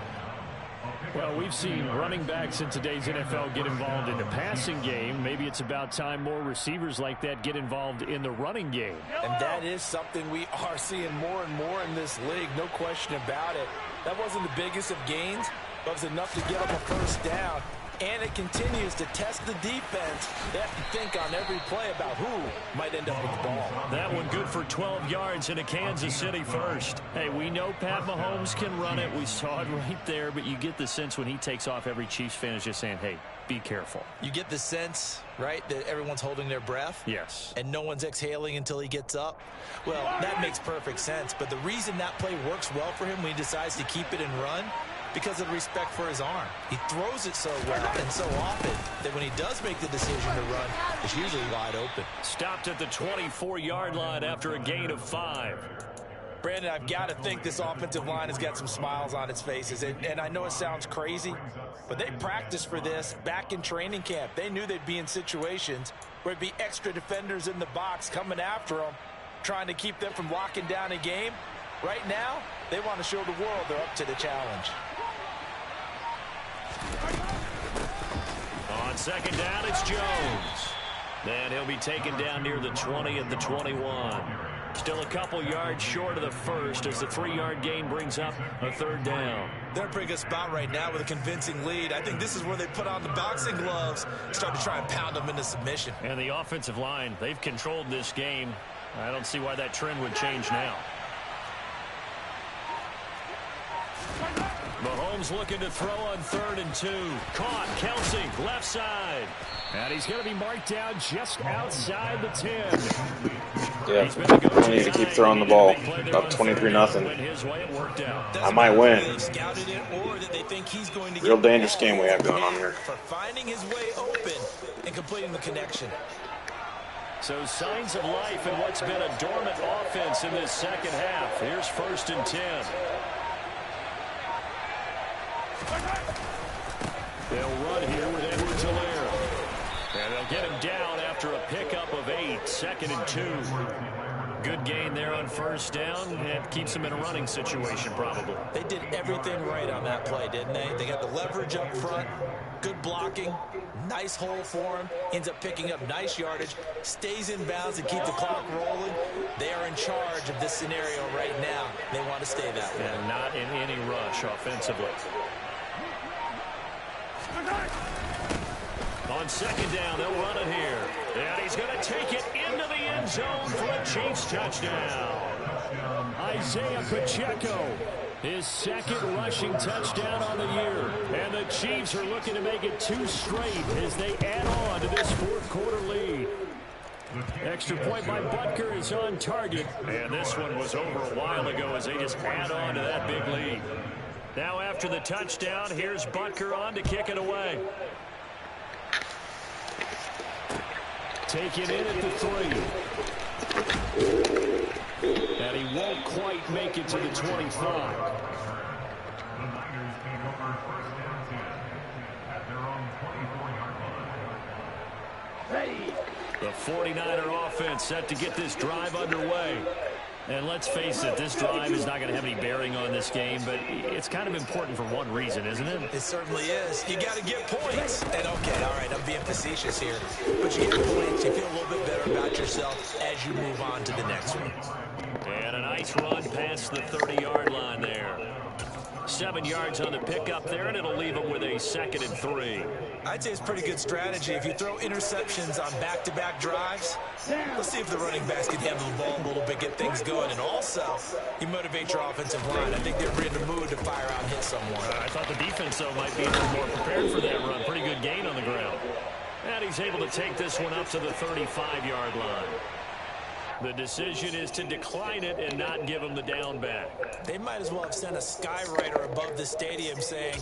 Well, we've seen running backs in today's NFL get involved in the passing game. Maybe it's about time more receivers like that get involved in the running game. And that is something we are seeing more and more in this league, no question about it. That wasn't the biggest of gains, but it was enough to get them a first down. And it continues to test the defense. They have to think on every play about who might end up with the ball. That one good for 12 yards in a Kansas City first. Hey, we know Pat Mahomes can run it. We saw it right there, but you get the sense when he takes off, every Chiefs fan is just saying, hey, be careful. You get the sense, right, that everyone's holding their breath? Yes. And no one's exhaling until he gets up? Well, that makes perfect sense. But the reason that play works well for him when he decides to keep it and run, because of the respect for his arm. He throws it so well and so often that when he does make the decision to run, it's usually wide open. Stopped at the 24-yard line after a gain of 5. Brandon, I've got to think this offensive line has got some smiles on its faces. And I know it sounds crazy, but they practiced for this back in training camp. They knew they'd be in situations where it'd be extra defenders in the box coming after them, trying to keep them from locking down a game. Right now, they want to show the world they're up to the challenge. On 2nd down, it's Jones. And he'll be taken down near the 20 at the 21. Still a couple yards short of the first as the 3-yard gain brings up a 3rd down. They're in a pretty good spot right now with a convincing lead. I think this is where they put on the boxing gloves, start to try and pound them into submission. And the offensive line, they've controlled this game. I don't see why that trend would change now. Mahomes looking to throw on 3rd and 2. Caught. Kelce, left side. And he's going to be marked down just outside the 10. Yeah, I need to keep throwing the ball. About 23-0. I might win. Real dangerous game we have going on here. For finding his way open and completing the connection. So signs of life in what's been a dormant offense in this second half. Here's 1st and 10. They'll run here with Edwards-Helaire. And they'll get him down after a pickup of 8. 2nd and 2. Good gain there on 1st down. And keeps them in a running situation probably. They did everything right on that play, didn't they? They got the leverage up front. Good blocking. Nice hole for him. Ends up picking up nice yardage. Stays in bounds and keep the clock rolling. They are in charge of this scenario right now. They want to stay that way. And not in any rush offensively. On 2nd down, they'll run it here. And he's going to take it into the end zone for a Chiefs touchdown. Isaiah Pacheco, his 2nd rushing touchdown on the year. And the Chiefs are looking to make it 2 straight as they add on to this 4th quarter lead. Extra point by Butker is on target. And this one was over a while ago as they just add on to that big lead. Now after the touchdown, here's Butker on to kick it away. Take it in at the 3. And he won't quite make it to the 25. The Niners take over 1st and 10 at their own 24-yard line. Ready. The 49er offense set to get this drive underway. And let's face it, this drive is not going to have any bearing on this game, but it's kind of important for one reason, isn't it? It certainly is. You got to get points. And okay, all right, I'm being facetious here. But you get points, you feel a little bit better about yourself as you move on to the next one. And a nice run past the 30-yard line there. 7 yards on the pickup there, and it'll leave them with a 2nd and 3. I'd say it's pretty good strategy. If you throw interceptions on back-to-back drives, let's see if the running backs can handle the ball a little bit, get things going. And also, you motivate your offensive line. I think they're in the mood to fire out and hit someone. I thought the defense, though, might be a little more prepared for that run. Pretty good gain on the ground. And he's able to take this one up to the 35-yard line. The decision is to decline it and not give him the down back. They might as well have sent a skywriter above the stadium saying,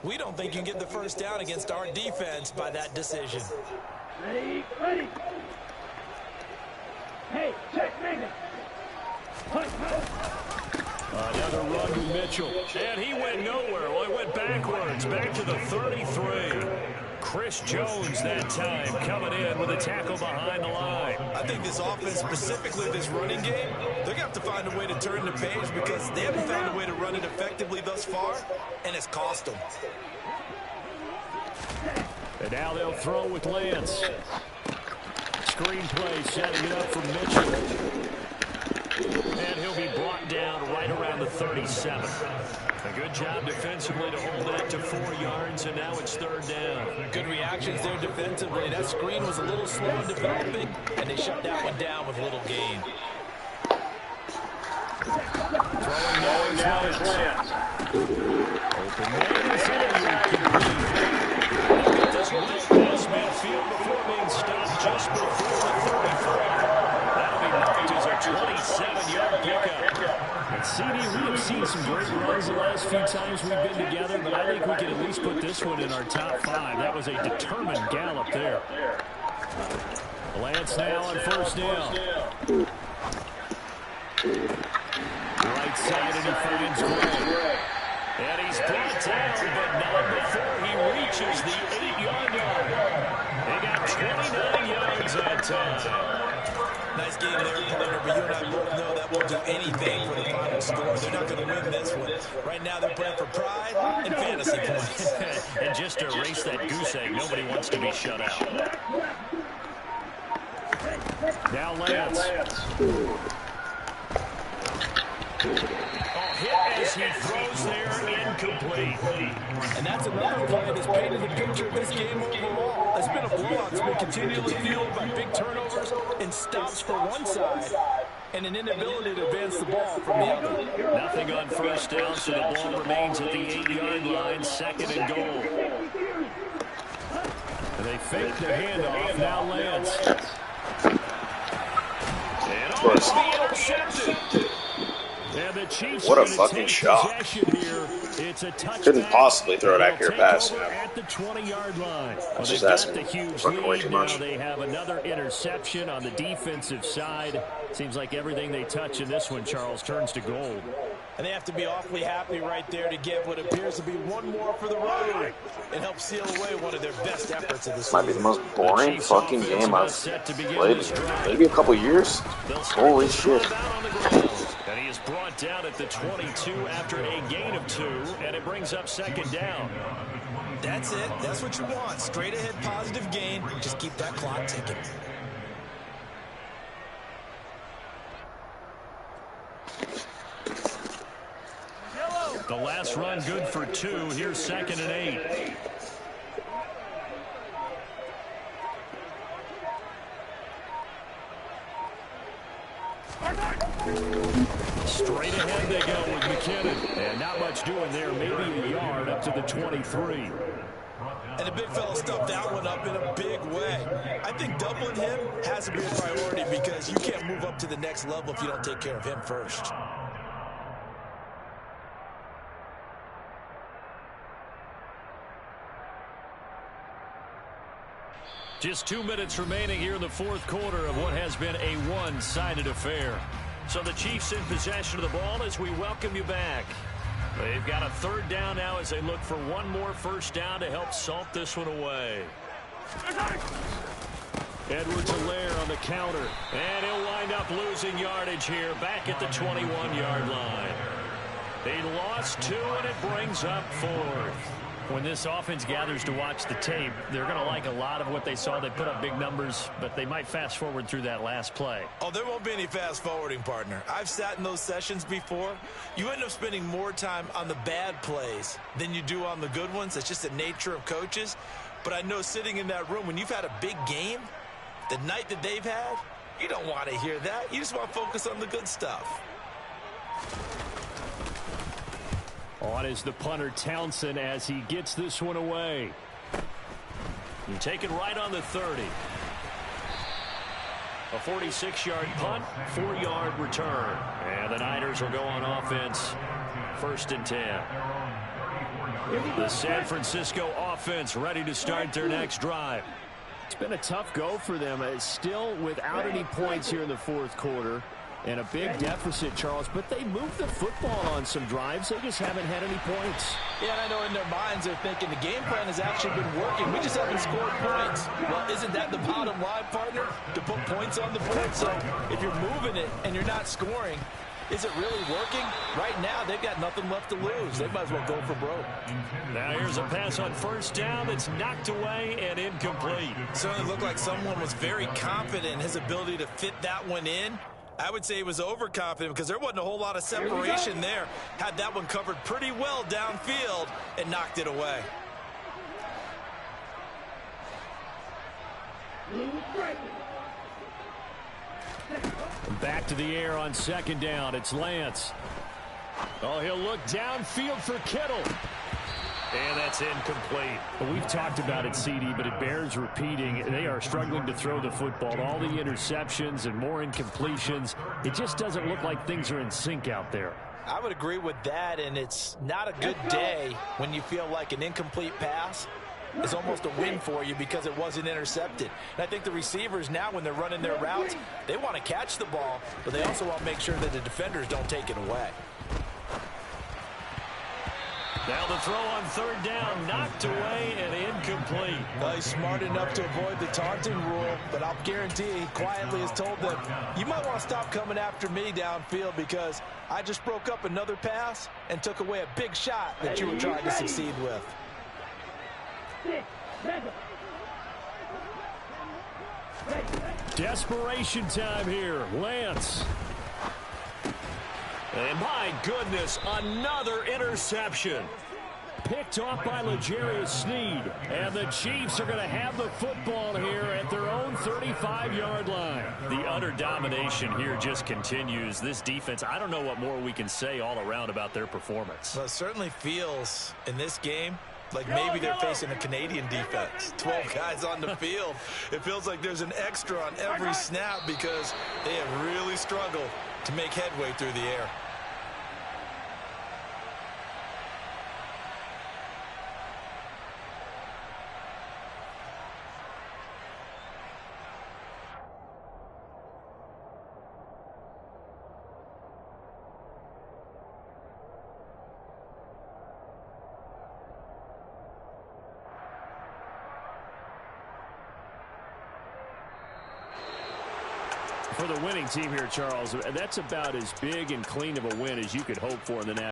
we don't think you can get the first down against our defense by that decision. Ready, ready. Hey, check, Megan. Hunt. Another run to Mitchell. And he went nowhere. Well, he went backwards. Back to the 33. Chris Jones that time coming in with a tackle behind the line. I think this offense, specifically this running game, they're going to have to find a way to turn the page because they haven't found a way to run it effectively thus far, and it's cost them. And now they'll throw with Lance. Screen play setting it up for Mitchell. And he'll be brought down right around the 37. A good job defensively to hold that to 4 yards, and now it's 3rd down. Good reactions there defensively. That screen was a little slow in developing, and they shut that one down with little gain. Throwing now is Lance. Open Lance and just right past midfield before being stopped just before the 34. That'll be marked as a 27-yard pickup. And CD, we have seen some great runs the last few times we've been together, but I think we can at least put this one in our top 5. That was a determined gallop there. Lance now on 1st down. Right side, and he finds Gray. And he's brought down, but not before he reaches the 8-yard line. They got 29 yards that time. Nice game there, partner, but you and I both know that won't do anything for the final score. They're not going to win this one. Right now, they're playing for pride and fantasy points. And just to erase that goose egg, nobody wants to be shut out. Now Lance. Hit as he throws there, incomplete. And that's another play that's painted the picture of this game overall. It's been a blowout. It's been continually fueled by big turnovers and stops for one side and an inability to advance the ball from the other. Nothing on 1st down, so the ball remains at the 8-yard line, 2nd and goal. And they fake the handoff. Now Lance. And almost intercepted. What a fucking shot. Couldn't possibly throw an accurate pass. At the 20-yard line. That's just asking fucking way too much. Now they have another interception on the defensive side. Seems like everything they touch in this one, Charles, turns to gold. And they have to be awfully happy right there to get what appears to be one more for the road and help seal away one of their best efforts of the season. Might be the most boring fucking game I've played in maybe a couple years. Holy shit. And he is brought down at the 22 after a gain of 2, and it brings up 2nd down. That's it. That's what you want. Straight ahead positive gain. Just keep that clock ticking. The last run good for 2. Here's 2nd and 8. Straight ahead they go with McKinnon. And not much doing there. Maybe a yard up to the 23. And the big fella stuffed that one up in a big way. I think doubling him has to be a priority because you can't move up to the next level if you don't take care of him first. Just 2 minutes remaining here in the 4th quarter of what has been a one-sided affair. So the Chiefs in possession of the ball as we welcome you back. They've got a 3rd down now as they look for one more 1st down to help salt this one away. Edwards-Helaire on the counter. And he'll wind up losing yardage here back at the 21-yard line. They lost 2, and it brings up 4th. When this offense gathers to watch the tape, they're going to like a lot of what they saw. They put up big numbers, but they might fast forward through that last play. Oh, there won't be any fast forwarding, partner. I've sat in those sessions before. You end up spending more time on the bad plays than you do on the good ones. It's just the nature of coaches. But I know sitting in that room, when you've had a big game, the night that they've had, you don't want to hear that. You just want to focus on the good stuff. On is the punter Townsend as he gets this one away. You take it right on the 30. A 46-yard punt, 4-yard return. And the Niners will go on offense. 1st and 10. The San Francisco offense ready to start their next drive. It's been a tough go for them. It's still without any points here in the 4th quarter. And a big deficit, Charles, but they moved the football on some drives. They just haven't had any points. Yeah, and I know in their minds they're thinking the game plan has actually been working. We just haven't scored points. Well, isn't that the bottom line, partner? To put points on the board? So if you're moving it and you're not scoring, is it really working? Right now, they've got nothing left to lose. They might as well go for broke. Now here's a pass on first down that's knocked away and incomplete. Certainly looked like someone was very confident in his ability to fit that one in. I would say he was overconfident because there wasn't a whole lot of separation there. Had that one covered pretty well downfield and knocked it away. Back to the air on second down. It's Lance. Oh, he'll look downfield for Kittle. And that's incomplete. Well, we've talked about it, CD, but it bears repeating. They are struggling to throw the football. All the interceptions and more incompletions. It just doesn't look like things are in sync out there. I would agree with that, and it's not a good day when you feel like an incomplete pass is almost a win for you because it wasn't intercepted. And I think the receivers now, when they're running their routes, they want to catch the ball, but they also want to make sure that the defenders don't take it away. Now the throw on third down, knocked away and incomplete. Well, he's smart enough to avoid the taunting rule, but I'll guarantee he quietly has told them, you might want to stop coming after me downfield because I just broke up another pass and took away a big shot that you were trying to succeed with. Desperation time here. Lance. And my goodness, another interception. Picked off by L'Jarius Sneed. And the Chiefs are going to have the football here at their own 35-yard line. The utter domination here just continues. This defense, I don't know what more we can say all around about their performance. Well, it certainly feels in this game like maybe they're facing a Canadian defense. 12 guys on the field. It feels like there's an extra on every snap because they have really struggled to make headway through the air. For the winning team here, Charles, that's about as big and clean of a win as you could hope for in the